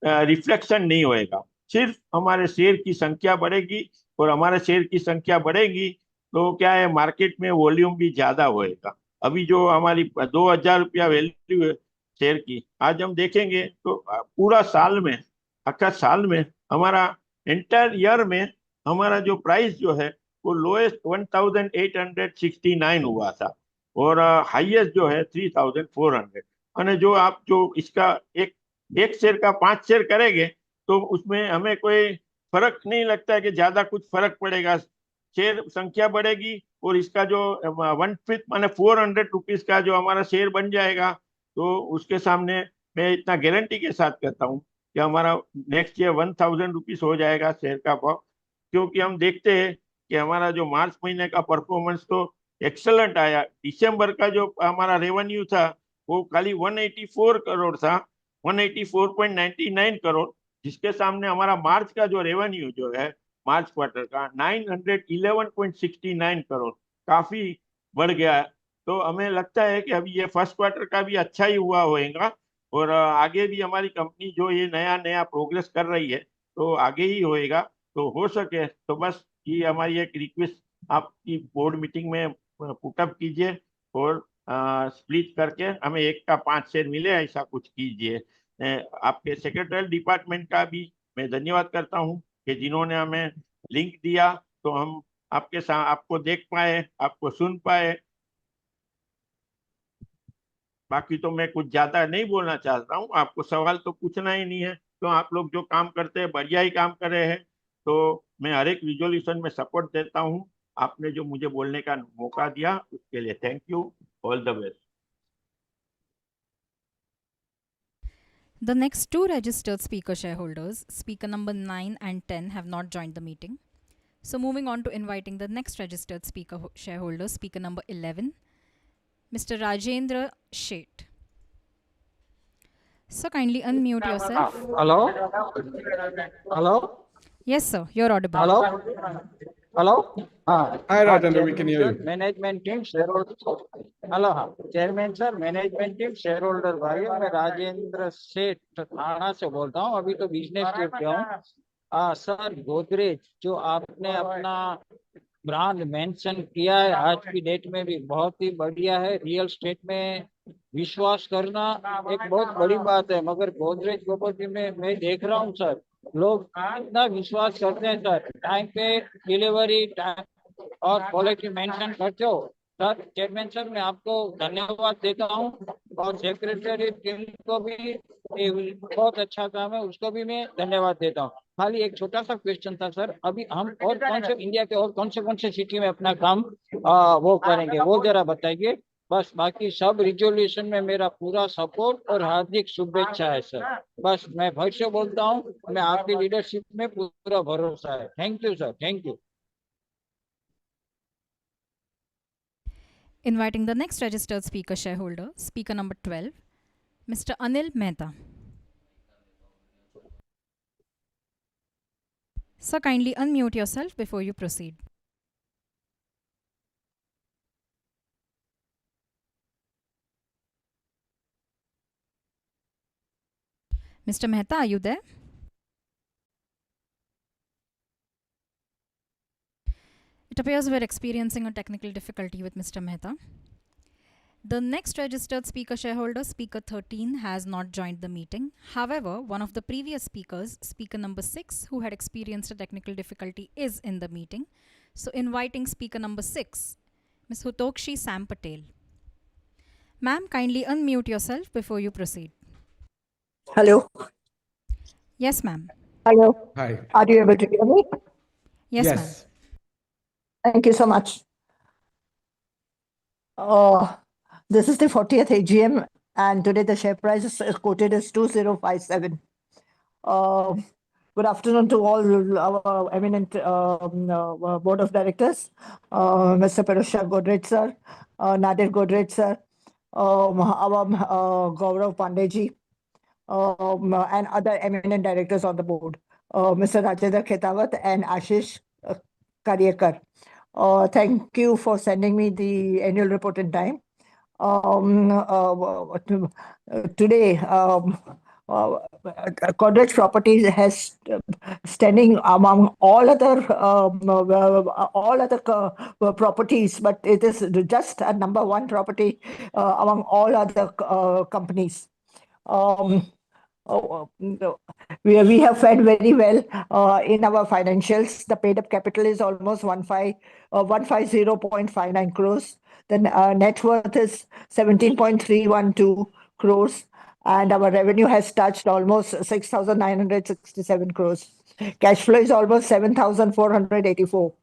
रिफ्लेक्शन नहीं होएगा, सिर्फ हमारे शेयर की संख्या बढ़ेगी, और हमारे शेयर की संख्या बढ़ेगी तो क्या है, मार्केट में वॉल्यूम भी ज्यादा होएगा। अभी जो हमारी 2,000 रुपया वैल्यू है शेयर की, आज हम देखेंगे तो पूरा साल में, अक्का साल में, हमारा एंटायर ईयर में हमारा जो प्राइस जो है वो लोएस्ट 1,869 हुआ था, और हाईएस्ट जो है 3,400। और जो आप जो इसका एक शेयर का 5 शेयर करेंगे तो उसमें हमें कोई फर्क नहीं लगता है कि ज्यादा कुछ फर्क पड़ेगा। शेयर संख्या बढ़ेगी और इसका जो 1/5 माने 400 रुपीज का जो हमारा शेयर बन जाएगा, तो उसके सामने मैं इतना गारंटी के साथ कहता हूँ कि हमारा नेक्स्ट ईयर 1,000 रुपीज हो जाएगा शेयर का भाव। क्योंकि हम देखते हैं कि हमारा जो मार्च महीने का परफॉर्मेंस तो एक्सेलेंट आया। दिसंबर का जो हमारा रेवेन्यू था वो खाली 184 करोड़ था, 184.99 करोड़, जिसके सामने हमारा मार्च का जो रेवेन्यू जो है मार्च क्वार्टर का 911.69 करोड़, काफी बढ़ गया है। तो हमें लगता है कि अभी ये फर्स्ट क्वार्टर का भी अच्छा ही हुआ होएगा, और आगे भी हमारी कंपनी जो ये नया नया प्रोग्रेस कर रही है तो आगे ही होएगा। तो हो सके तो बस ये हमारी एक रिक्वेस्ट आपकी बोर्ड मीटिंग में पुटअप कीजिए, और स्प्लिट करके हमें एक का 5 शेयर मिले, ऐसा कुछ कीजिए। आपके सेक्रेटरी डिपार्टमेंट का भी मैं धन्यवाद करता हूँ कि जिन्होंने हमें लिंक दिया, तो हम आपको देख पाए, आपको सुन पाए। बाकी तो मैं कुछ ज्यादा नहीं बोलना चाहता हूँ, आपको सवाल तो पूछना ही नहीं है, तो आप लोग जो काम करते हैं बढ़िया ही काम कर रहे हैं, तो मैं हर एक रिजोल्यूशन में सपोर्ट देता हूँ। आपने जो मुझे बोलने का मौका दिया उसके लिए thank you, all the best. The next two registered speaker shareholders, speaker number 9 and 10, have not joined the meeting. So moving on to inviting the next registered speaker shareholder, speaker number 11, Mr. Rajendra Sheth. So kindly unmute yourself. Hello? Hello? Yes, sir, you're audible. Hello? Hello? Hi, Rajendra, we can hear you. Management team shareholder, hello, हाँ, chairman sir, management team shareholder भाइयों, मैं राजेंद्र सेठ थाना से बोलता हूँ, अभी तो बिजनेस ट्रिप पे हूँ। सर, गोदरेज जो आपने अपना ब्रांड मेंशन किया है आज की डेट में भी बहुत ही बढ़िया है। रियल स्टेट में विश्वास करना एक बहुत बड़ी बात है, मगर गोदरेज प्रॉपर्टी में मैं देख रहा हूँ सर, लोग इतना विश्वास करते हैं सर, टाइम पे डिलीवरी टाइम और क्वालिटी मेंशन करते हो सर। चेयरमैन सर, मैं आपको धन्यवाद देता हूँ, और सेक्रेटरी टीम को भी बहुत अच्छा काम है, उसको भी मैं धन्यवाद देता हूँ। खाली एक छोटा सा क्वेश्चन था सर, अभी हम और कौन से इंडिया के और कौन से सिटी में अपना काम वो करेंगे, वो जरा बताइए बस। बाकी सब रिजोल्यूशन में मेरा पूरा सपोर्ट और हार्दिक शुभेच्छा है सर। बस मैं फिर से बोलता हूँ, मैं आपकी लीडरशिप में पूरा भरोसा है। Thank you sir, thank you. Inviting the next registered speaker shareholder, speaker number 12, Mr. Anil Mehta. Sir, kindly unmute yourself before you proceed. Mr. Mehta, are you there? It appears we're experiencing a technical difficulty with Mr. Mehta. The next registered speaker shareholder, speaker 13, has not joined the meeting. However, one of the previous speakers, speaker number 6, who had experienced a technical difficulty, is in the meeting. So inviting speaker number 6, Ms. Hutokshi Sam Patel. Ma'am, kindly unmute yourself before you proceed. Hello. Yes, ma'am. Hello. Hi. Are you able to hear me? Yes, ma'am. Yes. Thank you so much. This is the 40th AGM, and today the share price is quoted as 2057. Good afternoon to all our eminent board of directors, Mr. Pirojsha Godrej sir, Nadir Godrej sir, our Gaurav Pandeyji, and other eminent directors on the board, Mr. Rajendra Khetawat and Ashish Karyekar. Thank you for sending me the annual report in time. Today, Godrej Properties has standing among all other properties, but it is just a number one property among all other companies. We have fared very well in our financials. The paid up capital is almost 150.59 crores. The net worth is 17.312 crores, and our revenue has touched almost 6,967 crores. Cash flow is almost 7,484.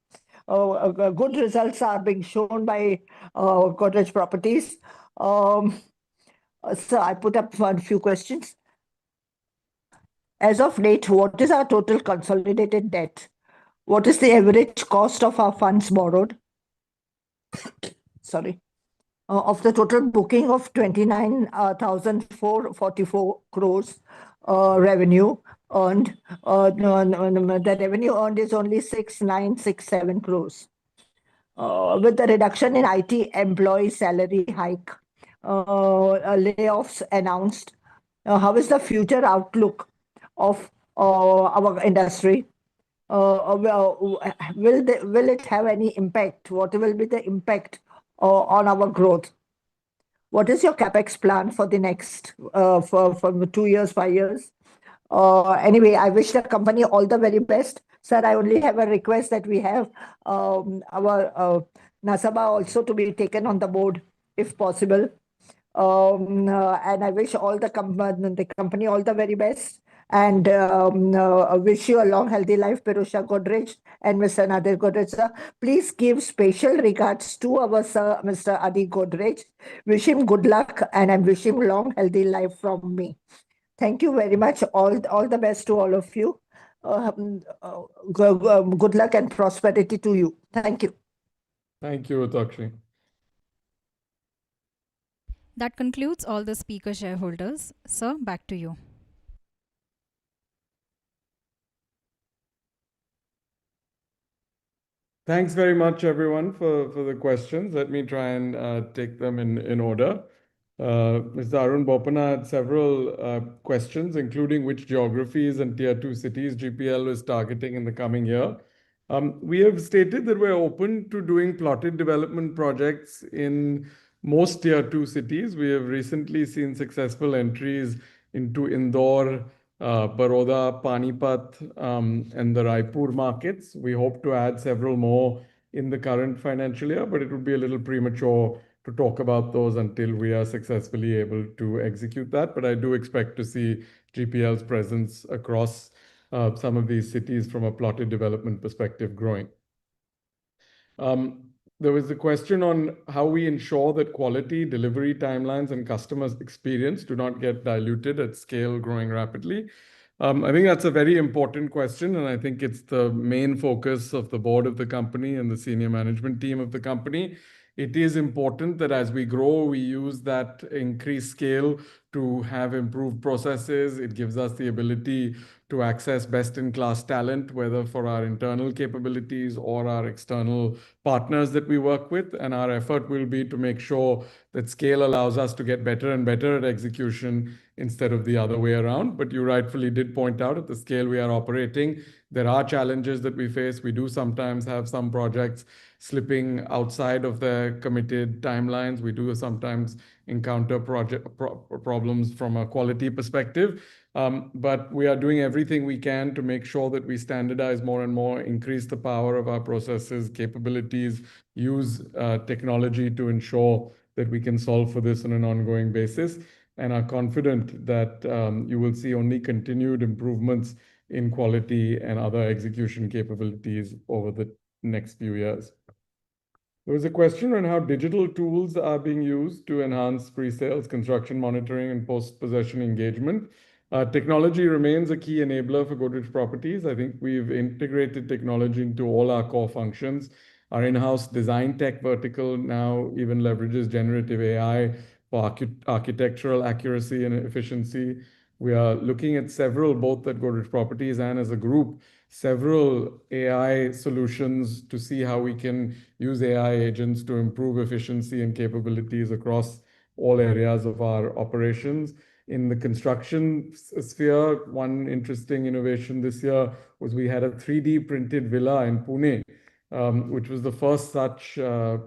Good results are being shown by Godrej Properties. So I put up a few questions. As of date, what is our total consolidated debt? What is the average cost of our funds borrowed? Sorry. Of the total booking of 29,444 crores revenue earned, the revenue earned is only 6,967 crores. With the reduction in IT employee salary hike, layoffs announced, how is the future outlook of our industry? Will it have any impact? What will be the impact on our growth? What is your capex plan for the next for 2 years, 5 years? Anyway, I wish the company all the very best. Sir, I only have a request that we have our Nasaba also to be taken on the board if possible. And I wish all the company all the very best. And I wish you a long, healthy life, Pirojsha Godrej and Mr. Nadir Godrej, sir. Please give special regards to our sir, Mr. Adi Godrej. Wish him good luck, and I wish him long, healthy life from me. Thank you very much. All the best to all of you. Good luck and prosperity to you. Thank you. Thank you, Utakshi. That concludes all the speaker shareholders. Sir, back to you. Thanks very much, everyone, for the questions. Let me try and take them in order. Mr. Arun Bopana had several questions, including which geographies and tier 2 cities GPL is targeting in the coming year. We have stated that we're open to doing plotted development projects in most tier 2 cities. We have recently seen successful entries into Indore, Baroda, Panipat, and the Raipur markets. We hope to add several more in the current financial year, but it would be a little premature to talk about those until we are successfully able to execute that. But I do expect to see GPL's presence across some of these cities from a plotted development perspective growing. There was a question on how we ensure that quality, delivery timelines, and customers' experience do not get diluted at scale growing rapidly. I think that's a very important question, and I think it's the main focus of the board of the company and the senior management team of the company. It is important that as we grow, we use that increased scale to have improved processes. It gives us the ability to access best-in-class talent, whether for our internal capabilities or our external partners that we work with. And our effort will be to make sure that scale allows us to get better and better at execution instead of the other way around. But you rightfully did point out at the scale we are operating, there are challenges that we face. We do sometimes have some projects slipping outside of their committed timelines. We do sometimes encounter problems from a quality perspective. But we are doing everything we can to make sure that we standardize more and more, increase the power of our processes, capabilities, use technology to ensure that we can solve for this on an ongoing basis, and are confident that you will see only continued improvements in quality and other execution capabilities over the next few years. There was a question on how digital tools are being used to enhance pre-sales, construction monitoring, and post-possession engagement. Technology remains a key enabler for Godrej Properties. I think we've integrated technology into all our core functions. Our in-house design tech vertical now even leverages generative AI for architectural accuracy and efficiency. We are looking at several, both at Godrej Properties and as a group, several AI solutions to see how we can use AI agents to improve efficiency and capabilities across all areas of our operations. In the construction sphere, one interesting innovation this year was we had a 3D printed villa in Pune, which was the first such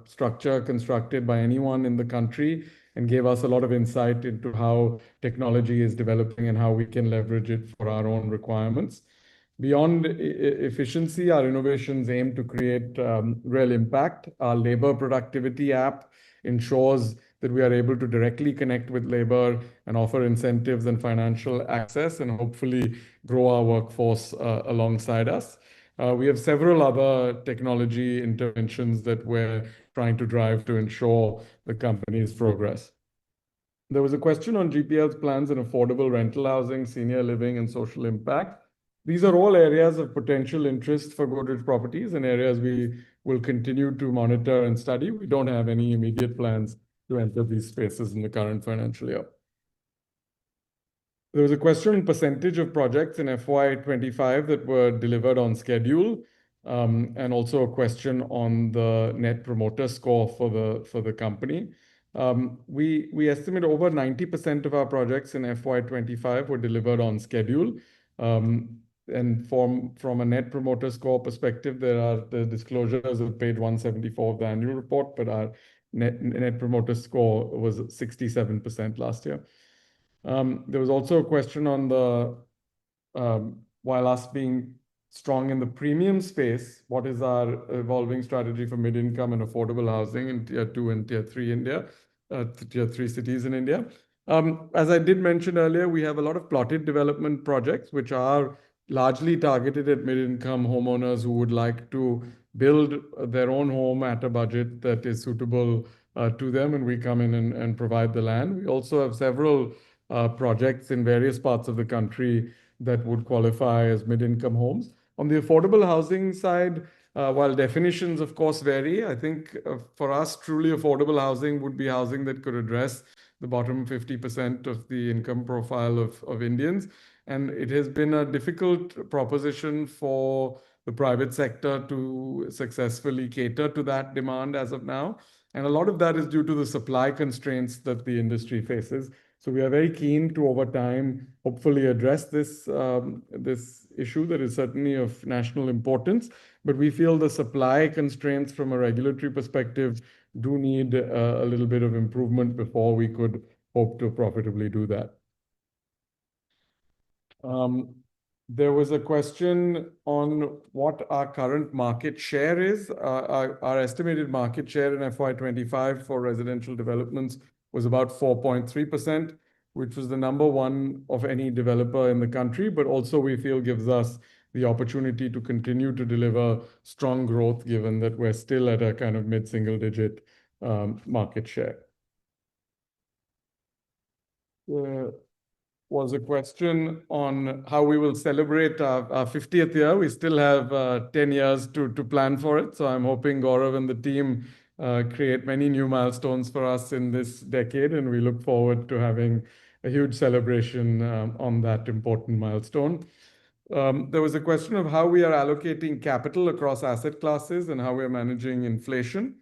structure constructed by anyone in the country, and gave us a lot of insight into how technology is developing and how we can leverage it for our own requirements. Beyond efficiency, our innovations aim to create real impact. Our labor productivity app ensures that we are able to directly connect with labor and offer incentives and financial access, and hopefully grow our workforce alongside us. We have several other technology interventions that we're trying to drive to ensure the company's progress. There was a question on GPL's plans in affordable rental housing, senior living, and social impact. These are all areas of potential interest for Godrej Properties and areas we will continue to monitor and study. We don't have any immediate plans to enter these spaces in the current financial year. There was a question on percentage of projects in FY25 that were delivered on schedule, and also a question on the net promoter score for the company. We estimate over 90% of our projects in FY25 were delivered on schedule. And from a net promoter score perspective, there are the disclosures of page 174 of the annual report, but our net promoter score was 67% last year. There was also a question on the, while us being strong in the premium space, what is our evolving strategy for mid-income and affordable housing in Tier 2 and Tier 3 India, Tier 3 cities in India? As I did mention earlier, we have a lot of plotted development projects, which are largely targeted at mid-income homeowners who would like to build their own home at a budget that is suitable to them, and we come in and provide the land. We also have several projects in various parts of the country that would qualify as mid-income homes. On the affordable housing side, while definitions of course vary, I think for us, truly affordable housing would be housing that could address the bottom 50% of the income profile of Indians. And it has been a difficult proposition for the private sector to successfully cater to that demand as of now. And a lot of that is due to the supply constraints that the industry faces. So we are very keen to, over time, hopefully address this issue that is certainly of national importance. But we feel the supply constraints from a regulatory perspective do need a little bit of improvement before we could hope to profitably do that. There was a question on what our current market share is. Our estimated market share in FY25 for residential developments was about 4.3%, which was the number one of any developer in the country, but also we feel gives us the opportunity to continue to deliver strong growth, given that we're still at a kind of mid-single digit market share. There was a question on how we will celebrate our 50th year. We still have 10 years to plan for it. So I'm hoping Gaurav and the team create many new milestones for us in this decade, and we look forward to having a huge celebration on that important milestone. There was a question of how we are allocating capital across asset classes and how we are managing inflation.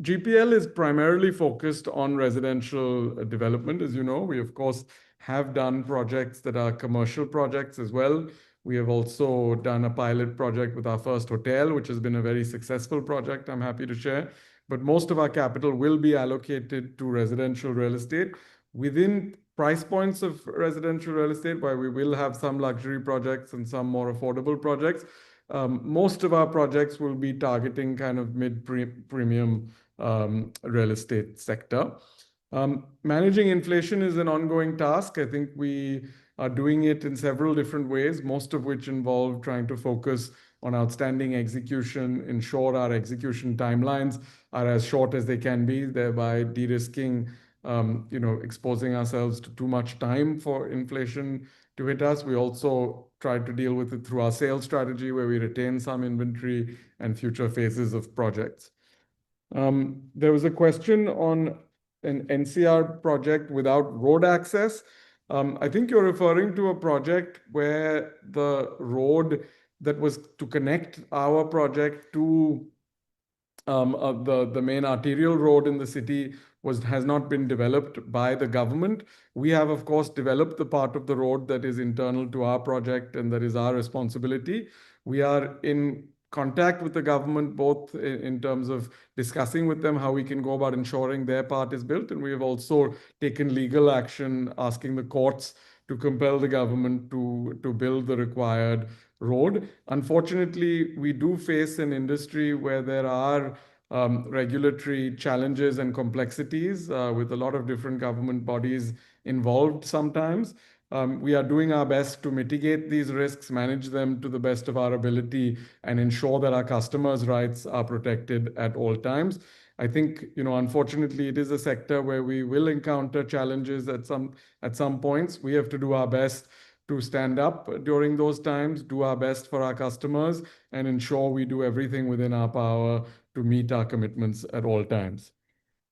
GPL is primarily focused on residential development. As you know, we of course have done projects that are commercial projects as well. We have also done a pilot project with our first hotel, which has been a very successful project, I'm happy to share. But most of our capital will be allocated to residential real estate. Within price points of residential real estate, while we will have some luxury projects and some more affordable projects, most of our projects will be targeting kind of mid-premium real estate sector. Managing inflation is an ongoing task. I think we are doing it in several different ways, most of which involve trying to focus on outstanding execution, ensure our execution timelines are as short as they can be, thereby de-risking, exposing ourselves to too much time for inflation to hit us. We also try to deal with it through our sales strategy, where we retain some inventory and future phases of projects. There was a question on an NCR project without road access. I think you're referring to a project where the road that was to connect our project to the main arterial road in the city has not been developed by the government. We have, of course, developed the part of the road that is internal to our project and that is our responsibility. We are in contact with the government, both in terms of discussing with them how we can go about ensuring their part is built. And we have also taken legal action, asking the courts to compel the government to build the required road. Unfortunately, we do face an industry where there are regulatory challenges and complexities with a lot of different government bodies involved sometimes. We are doing our best to mitigate these risks, manage them to the best of our ability, and ensure that our customers' rights are protected at all times. I think, unfortunately, it is a sector where we will encounter challenges at some points. We have to do our best to stand up during those times, do our best for our customers, and ensure we do everything within our power to meet our commitments at all times.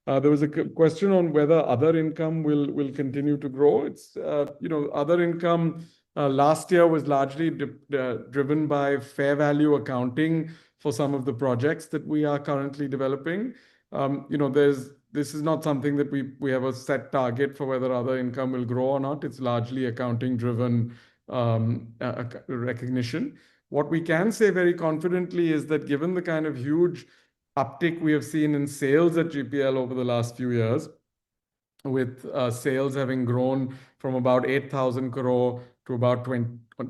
There was a question on whether other income will continue to grow. It's, other income last year was largely driven by fair value accounting for some of the projects that we are currently developing. This is not something that we have a set target for whether other income will grow or not. It's largely accounting-driven recognition. What we can say very confidently is that given the kind of huge uptick we have seen in sales at GPL over the last few years, with sales having grown from about 8,000 crore to about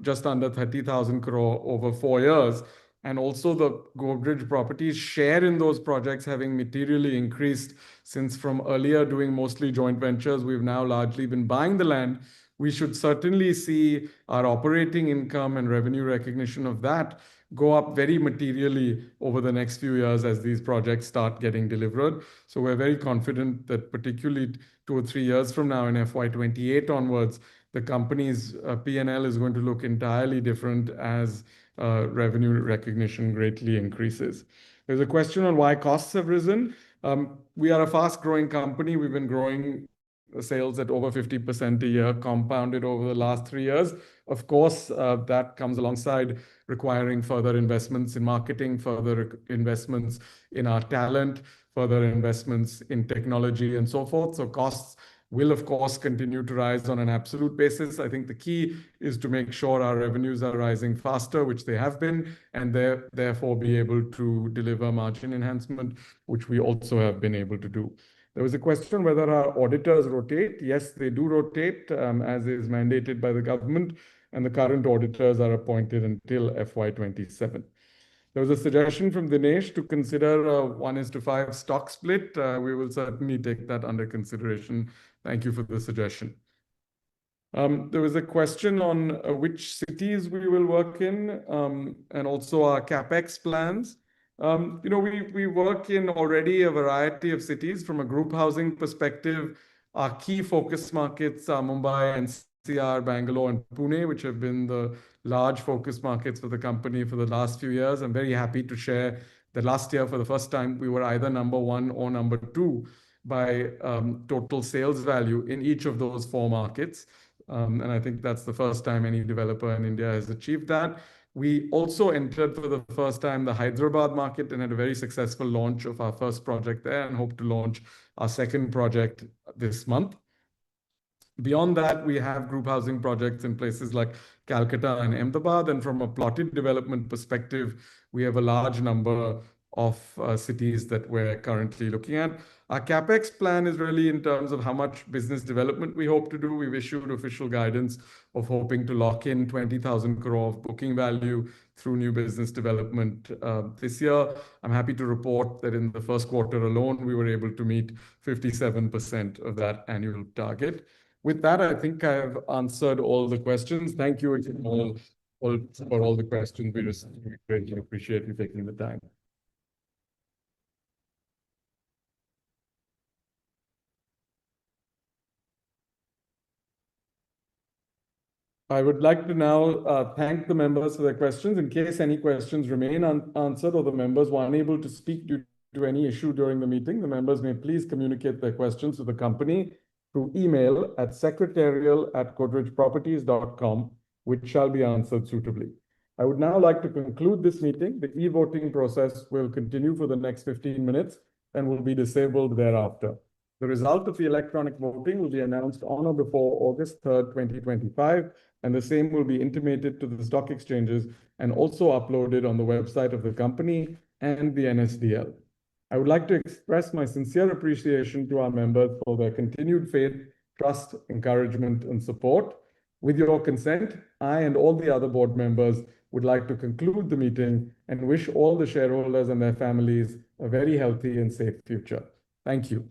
just under 30,000 crore over 4 years, and also the Godrej Properties share in those projects having materially increased since from earlier doing mostly joint ventures, we've now largely been buying the land. We should certainly see our operating income and revenue recognition of that go up very materially over the next few years as these projects start getting delivered. So we're very confident that particularly 2 or 3 years from now in FY28 onwards, the company's P&L is going to look entirely different as revenue recognition greatly increases. There's a question on why costs have risen. We are a fast-growing company. We've been growing sales at over 50% a year, compounded over the last 3 years. Of course, that comes alongside requiring further investments in marketing, further investments in our talent, further investments in technology, and so forth. So costs will, of course, continue to rise on an absolute basis. I think the key is to make sure our revenues are rising faster, which they have been, and therefore be able to deliver margin enhancement, which we also have been able to do. There was a question whether our auditors rotate. Yes, they do rotate, as is mandated by the government, and the current auditors are appointed until FY27. There was a suggestion from Dinesh to consider a 1:5 stock split. We will certainly take that under consideration. Thank you for the suggestion. There was a question on which cities we will work in, and also our CapEx plans. We work in already a variety of cities. From a group housing perspective, our key focus markets are Mumbai, NCR, Bangalore, and Pune, which have been the large focus markets for the company for the last few years. I'm very happy to share that last year, for the first time, we were either number 1 or number 2 by total sales value in each of those 4 markets. And I think that's the first time any developer in India has achieved that. We also entered for the first time the Hyderabad market and had a very successful launch of our first project there and hope to launch our second project this month. Beyond that, we have group housing projects in places like Calcutta and Ahmedabad. And from a plotted development perspective, we have a large number of cities that we're currently looking at. Our CapEx plan is really in terms of how much business development we hope to do. We've issued official guidance of hoping to lock in 20,000 crore of booking value through new business development this year. I'm happy to report that in the first quarter alone, we were able to meet 57% of that annual target. With that, I think I've answered all the questions. Thank you again all for all the questions we received. We greatly appreciate you taking the time. I would like to now thank the members for their questions. In case any questions remain unanswered or the members were unable to speak due to any issue during the meeting, the members may please communicate their questions to the company through email at secretarial@godrejproperties.com, which shall be answered suitably. I would now like to conclude this meeting. The e-voting process will continue for the next 15 minutes and will be disabled thereafter. The result of the electronic voting will be announced on or before August 3rd, 2025, and the same will be intimated to the stock exchanges and also uploaded on the website of the company and the NSDL. I would like to express my sincere appreciation to our members for their continued faith, trust, encouragement, and support. With your consent, I and all the other board members would like to conclude the meeting and wish all the shareholders and their families a very healthy and safe future. Thank you.